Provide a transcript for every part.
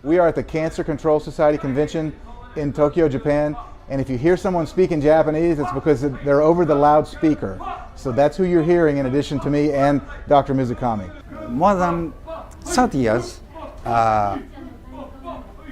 We are at the Cancer Control Society convention in Tokyo, Japan, and if you hear someone speak in Japanese, it's because they're over the loudspeaker. So that's who you're hearing in addition to me and Dr. Mizukami. More than 30 years, I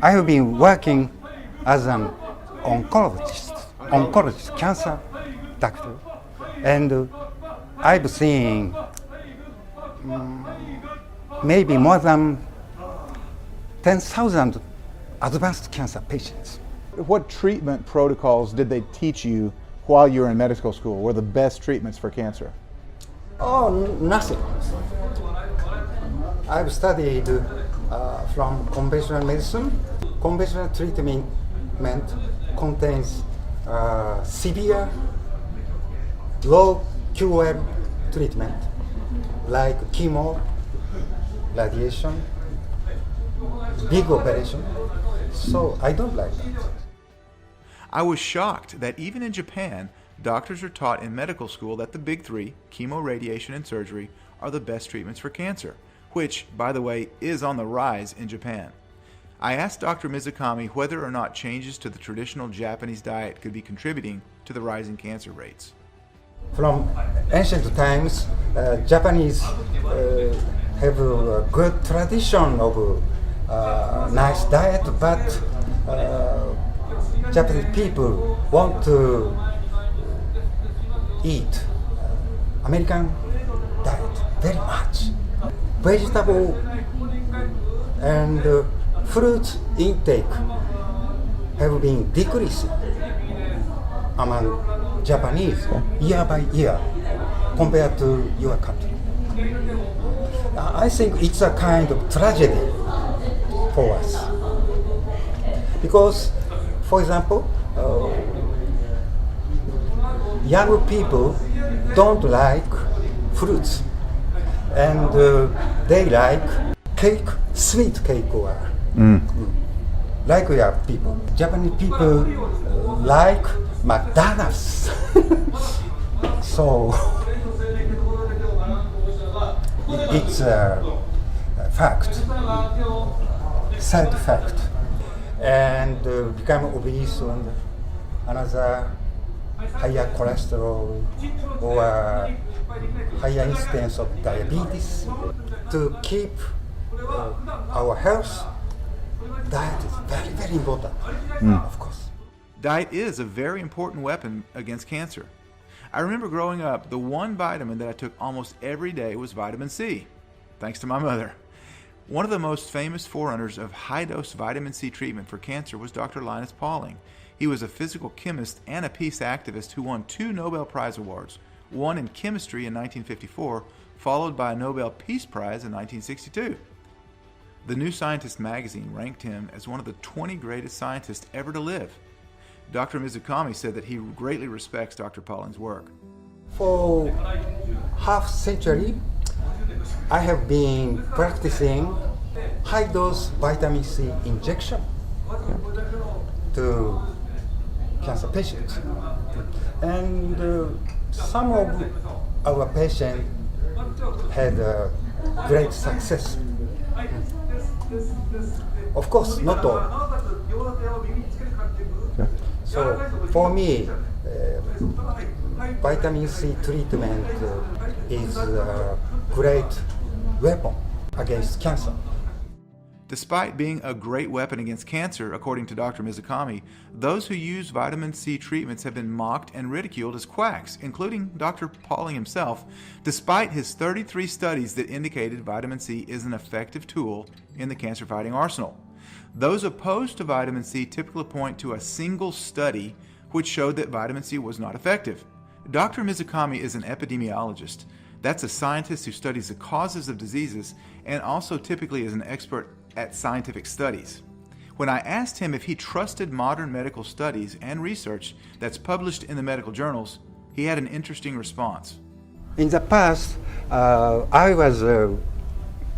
have been working as an oncologist, cancer doctor, and I've seen maybe more than 10,000 advanced cancer patients. What treatment protocols did they teach you while you were in medical school? Were the best treatments for cancer? Oh, nothing. I've studied from conventional medicine. Conventional treatment contains severe, low QM treatment like chemo, radiation, big operation. So I don't like that. I was shocked that even in Japan, doctors are taught in medical school that the big three, chemo, radiation, and surgery, are the best treatments for cancer, which, by the way, is on the rise in Japan. I asked Dr. Mizukami whether or not changes to the traditional Japanese diet could be contributing to the rising cancer rates. From ancient times, Japanese have a good tradition of nice diet, but Japanese people want to eat American diet very much. Vegetable and fruit intake have been decreasing among Japanese year by year compared to your country. I think it's a kind of tragedy for us because, for example, young people don't like fruits and they like cake, sweet cake or like we are people. Japanese people like McDonald's. So it's a fact, sad fact. And become obese and another higher cholesterol or higher incidence of diabetes. To keep our health, diet is very, very important, of course. Diet is a very important weapon against cancer. I remember growing up, the one vitamin that I took almost every day was vitamin C, thanks to my mother. One of the most famous forerunners of high-dose vitamin C treatment for cancer was Dr. Linus Pauling. He was a physical chemist and a peace activist who won 2 Nobel Prize awards, one in chemistry in 1954, followed by a Nobel Peace Prize in 1962. The New Scientist magazine ranked him as one of the 20 greatest scientists ever to live. Dr. Mizukami said that he greatly respects Dr. Pauling's work. For half century, I have been practicing high-dose vitamin C injection to cancer patients. And some of our patients had great success. Of course, not all. So for me, vitamin C treatment is a great weapon against cancer. Despite being a great weapon against cancer, according to Dr. Mizukami, those who use vitamin C treatments have been mocked and ridiculed as quacks, including Dr. Pauling himself, despite his 33 studies that indicated vitamin C is an effective tool in the cancer-fighting arsenal. Those opposed to vitamin C typically point to a single study which showed that vitamin C was not effective. Dr. Mizukami is an epidemiologist. That's a scientist who studies the causes of diseases and also typically is an expert at scientific studies. When I asked him if he trusted modern medical studies and research that's published in the medical journals, he had an interesting response. In the past, I was an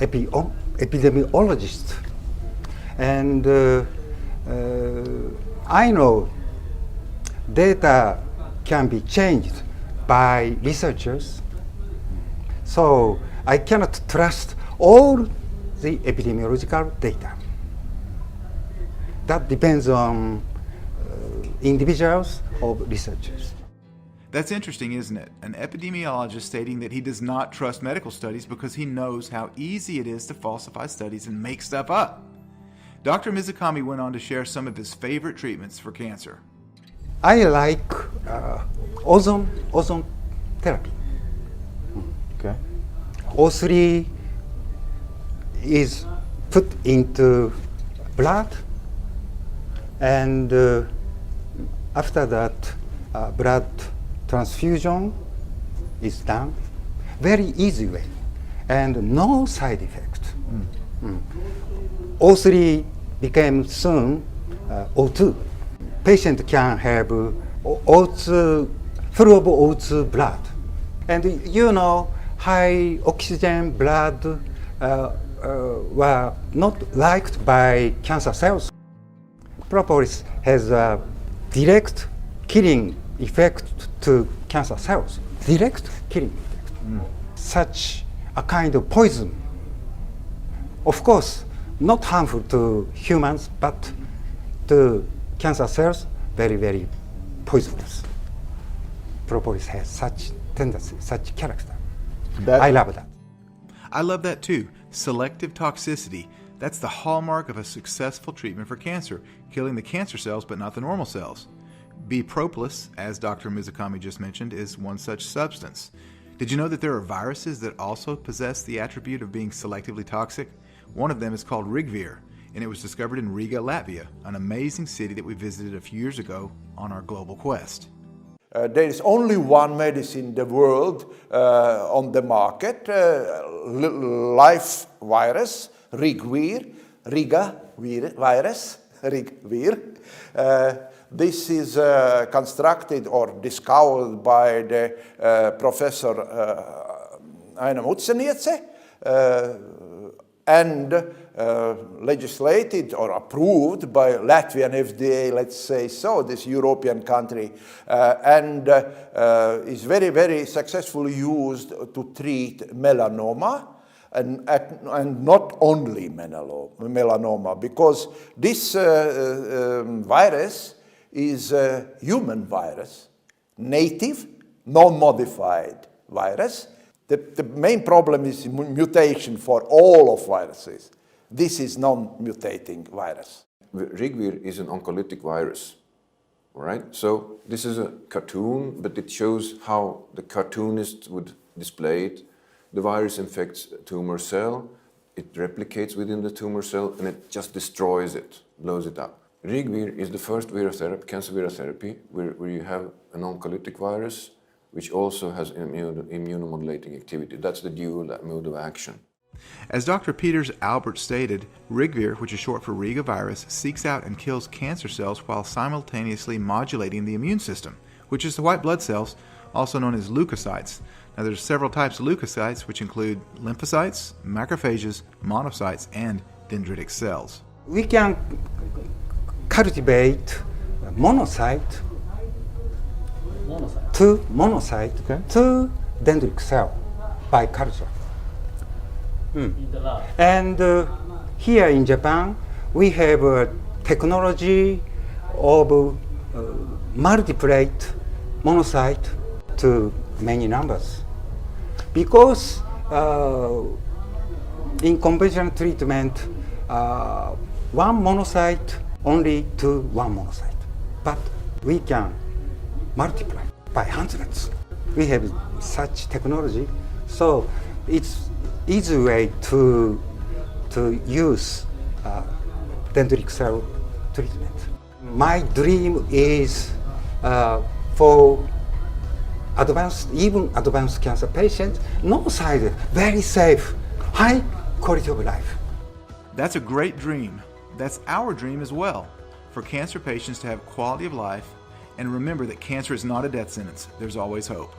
epidemiologist, and I know data can be changed by researchers, so I cannot trust all the epidemiological data. that depends on individuals or researchers. That's interesting, isn't it? An epidemiologist stating that he does not trust medical studies because he knows how easy it is to falsify studies and make stuff up. Dr. Mizukami went on to share some of his favorite treatments for cancer. I like ozone therapy. Okay. O3 is put into blood, and after that, blood transfusion is done. Very easy way, and no side effect. O3 became soon O2. Patient can have O2, full of O2 blood. And you know, high oxygen blood were not liked by cancer cells. Propolis has a direct killing effect to cancer cells. Direct killing effect. Such a kind of poison. Of course, not harmful to humans, but to cancer cells, very, very poisonous. Propolis has such tendency, such character. I love that. I love that too. Selective toxicity. That's the hallmark of a successful treatment for cancer, killing the cancer cells but not the normal cells. B-propolis, as Dr. Mizukami just mentioned, is one such substance. Did you know that there are viruses that also possess the attribute of being selectively toxic? One of them is called Rigvir, and it was discovered in Riga, Latvia, an amazing city that we visited a few years ago on our global quest. There is only one medicine in the world on the market, live virus, Rigvir, Riga virus, Rigvir. This is constructed or discovered by the Professor Aino Mutseniece and legislated or approved by Latvian FDA, let's say so, this European country, and is very, very successfully used to treat melanoma. And not only melanoma, because this virus is a human virus, native, non-modified virus. The main problem is mutation for all of viruses. This is non-mutating virus. Rigvir is an oncolytic virus, all right? So this is a cartoon, but it shows how the cartoonist would display it. The virus infects a tumor cell, it replicates within the tumor cell, and it just destroys it, blows it up. Rigvir is the first virotherapy, cancer virotherapy, where you have an oncolytic virus, which also has immunomodulating activity. That's the dual mode of action. As Dr. Peters Albert stated, Rigvir, which is short for Riga virus, seeks out and kills cancer cells while simultaneously modulating the immune system, which is the white blood cells, also known as leukocytes. Now, there's several types of leukocytes, which include lymphocytes, macrophages, monocytes, and dendritic cells. We can cultivate monocyte to dendritic cell by culture. And here in Japan, we have a technology of multiplate monocyte to many numbers. Because in conventional treatment, one monocyte only to one monocyte. But we can multiply by hundreds. We have such technology, so it's easy way to use dendritic cell treatment. My dream is for even advanced cancer patients, no side effect, very safe, high quality of life. That's a great dream. That's our dream as well, for cancer patients to have quality of life. And remember that cancer is not a death sentence. There's always hope.